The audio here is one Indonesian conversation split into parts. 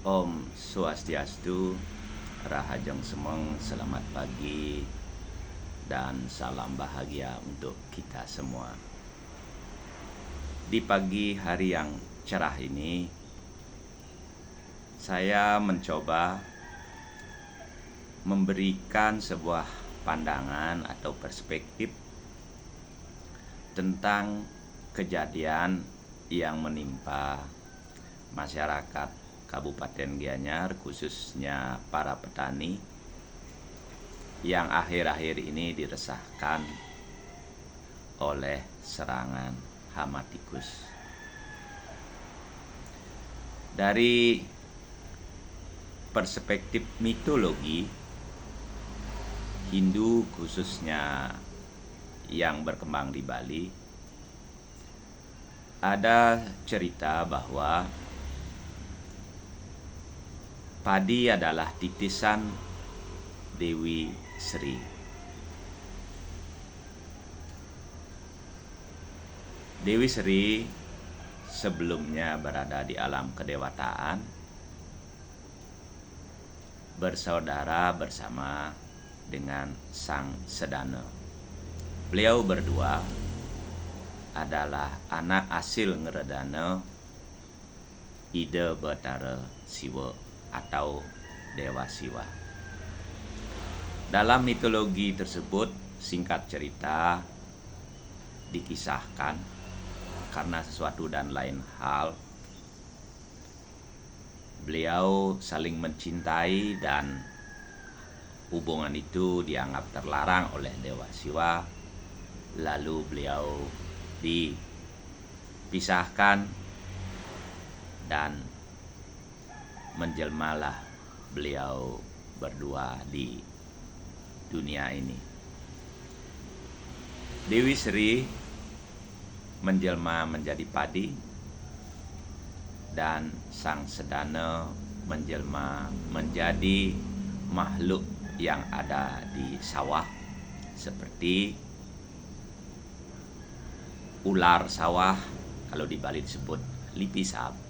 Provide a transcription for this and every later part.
Om Swastiastu, Rahajeng Semeng, selamat pagi dan salam bahagia untuk kita semua. Di pagi hari yang cerah ini, saya mencoba memberikan sebuah pandangan atau perspektif tentang kejadian yang menimpa masyarakat Kabupaten Gianyar, khususnya para petani yang akhir-akhir ini diresahkan oleh serangan hama tikus. Dari perspektif mitologi Hindu, khususnya yang berkembang di Bali, ada cerita bahwa padi adalah titisan Dewi Sri. Dewi Sri sebelumnya berada di alam kedewataan, bersaudara bersama dengan Sang Sedana. Beliau berdua adalah anak asil Ngredana Ida Batara Siwa atau Dewa Siwa. Dalam mitologi tersebut, singkat cerita, dikisahkan karena sesuatu dan lain hal, beliau saling mencintai dan hubungan itu dianggap terlarang oleh Dewa Siwa. Lalu beliau dipisahkan dan menjelmalah beliau berdua di dunia ini. Dewi Sri menjelma menjadi padi dan Sang Sedana menjelma menjadi makhluk yang ada di sawah seperti ular sawah, kalau di Bali disebut lipisap.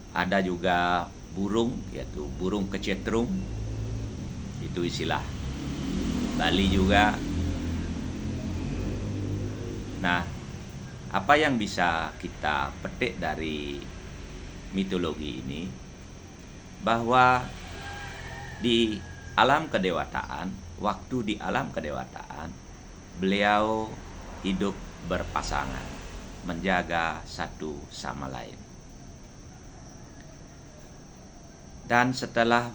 Ada juga burung, yaitu burung kecetrung, itu istilah Bali juga. Nah, apa yang bisa kita petik dari mitologi ini? Bahwa di alam kedewataan, waktu di alam kedewataan, beliau hidup berpasangan, menjaga satu sama lain. Dan setelah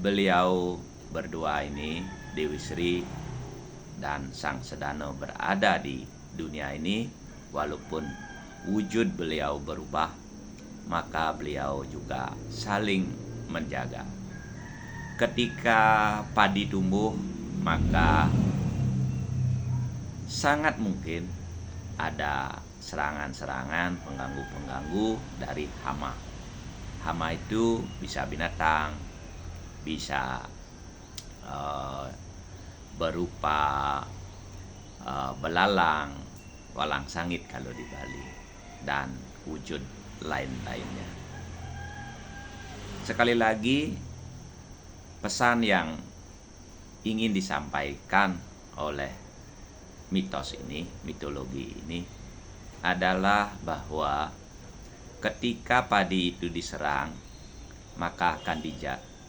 beliau berdua ini, Dewi Sri dan Sang Sedana berada di dunia ini, walaupun wujud beliau berubah, maka beliau juga saling menjaga. Ketika padi tumbuh, maka sangat mungkin ada serangan-serangan, pengganggu-pengganggu dari hama. Hama itu bisa binatang, bisa berupa belalang, walang sangit kalau di Bali, dan wujud lain-lainnya. Sekali lagi, pesan yang ingin disampaikan oleh mitos ini, mitologi ini, adalah bahwa ketika padi itu diserang, maka akan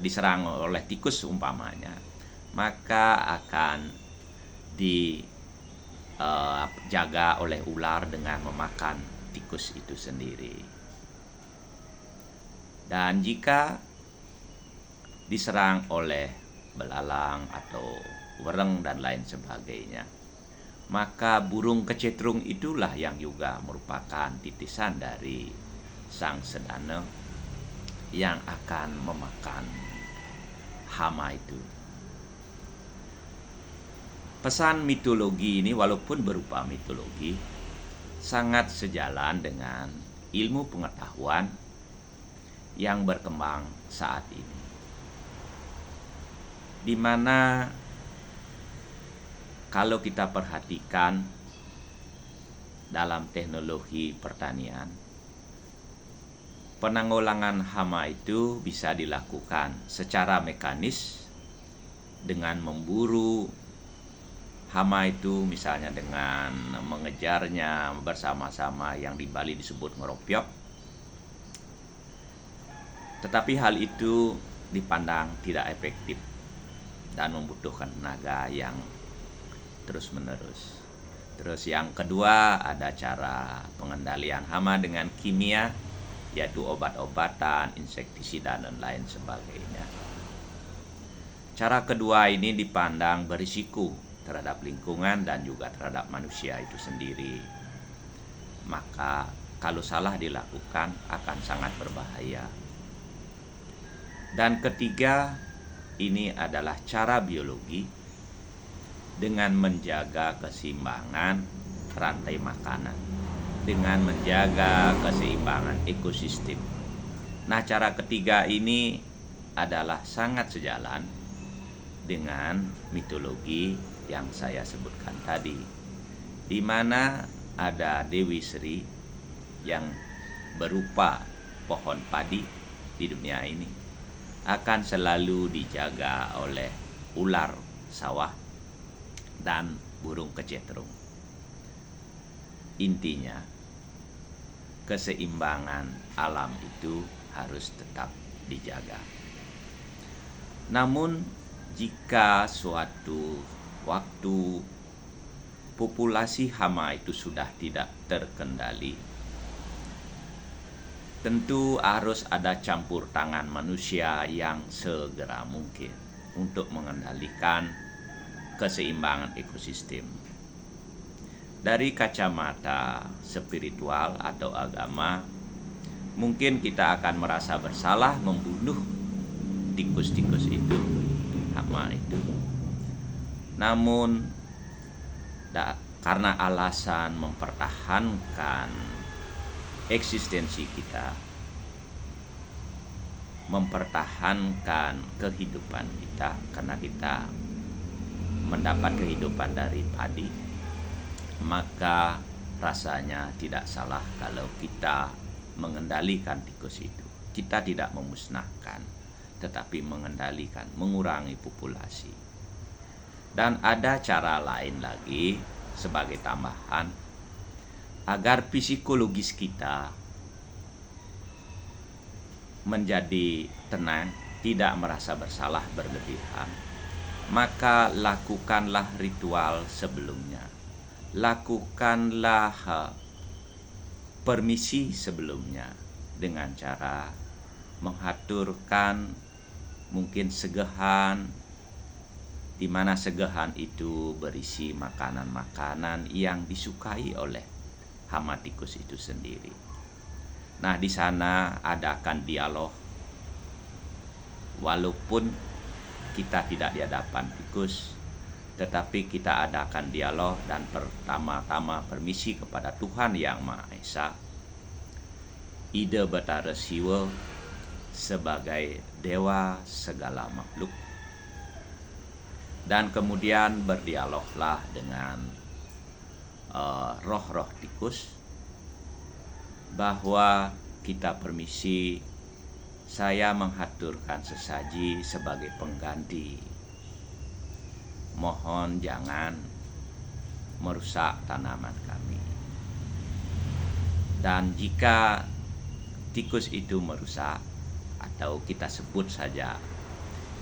diserang oleh tikus umpamanya, maka akan dijaga oleh ular dengan memakan tikus itu sendiri. Dan jika diserang oleh belalang atau wereng dan lain sebagainya, maka burung kecetrung itulah yang juga merupakan titisan dari Sang Sedana yang akan memakan hama itu. Pesan mitologi ini, walaupun berupa mitologi, sangat sejalan dengan ilmu pengetahuan yang berkembang saat ini, di mana kalau kita perhatikan dalam teknologi pertanian, penanggulangan hama itu bisa dilakukan secara mekanis dengan memburu hama itu, misalnya dengan mengejarnya bersama-sama yang di Bali disebut ngeropiok. Tetapi hal itu dipandang tidak efektif dan membutuhkan tenaga yang terus-menerus. Terus yang kedua, ada cara pengendalian hama dengan kimia, yaitu obat-obatan, insektisida, dan lain sebagainya. Cara kedua ini dipandang berisiko terhadap lingkungan dan juga terhadap manusia itu sendiri. Maka kalau salah dilakukan akan sangat berbahaya. Dan ketiga, ini adalah cara biologi dengan menjaga keseimbangan rantai makanan, dengan menjaga keseimbangan ekosistem. Nah, cara ketiga ini adalah sangat sejalan dengan mitologi yang saya sebutkan tadi, di mana ada Dewi Sri yang berupa pohon padi di dunia ini akan selalu dijaga oleh ular sawah dan burung kecetrung. Intinya, keseimbangan alam itu harus tetap dijaga. Namun, jika suatu waktu populasi hama itu sudah tidak terkendali, tentu harus ada campur tangan manusia yang segera mungkin untuk mengendalikan keseimbangan ekosistem. Dari kacamata spiritual atau agama, mungkin kita akan merasa bersalah membunuh tikus-tikus itu, hama itu. Namun, karena alasan mempertahankan eksistensi kita, mempertahankan kehidupan kita, karena kita mendapat kehidupan dari padi, maka rasanya tidak salah kalau kita mengendalikan tikus itu. Kita tidak memusnahkan, tetapi mengendalikan, mengurangi populasi. Dan ada cara lain lagi sebagai tambahan, agar psikologis kita menjadi tenang, tidak merasa bersalah berlebihan, maka lakukanlah ritual sebelumnya. Lakukanlah permisi sebelumnya dengan cara mengaturkan mungkin segehan, di mana segehan itu berisi makanan-makanan yang disukai oleh hama tikus itu sendiri. Nah, di sana adakan dialog. Walaupun kita tidak di hadapan tikus, tetapi kita adakan dialog dan pertama-tama permisi kepada Tuhan Yang Maha Esa, Ida Bathara Siwa sebagai dewa segala makhluk. Dan kemudian berdialoglah dengan roh-roh tikus, bahwa kita permisi, saya menghaturkan sesaji sebagai pengganti. Mohon jangan merusak tanaman kami. Dan jika tikus itu merusak, atau kita sebut saja,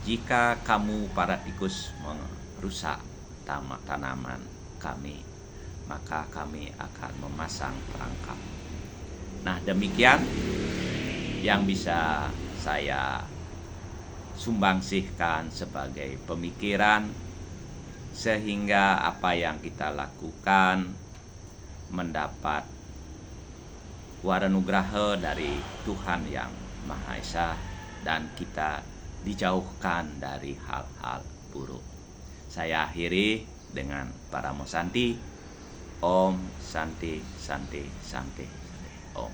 jika kamu para tikus merusak tanaman kami, maka kami akan memasang perangkap. Nah, demikian yang bisa saya sumbangsihkan sebagai pemikiran, sehingga apa yang kita lakukan mendapat waranugraha dari Tuhan Yang Maha Esa, dan kita dijauhkan dari hal-hal buruk. Saya akhiri dengan Paramo Santi. Om Santi Santi Santi Om.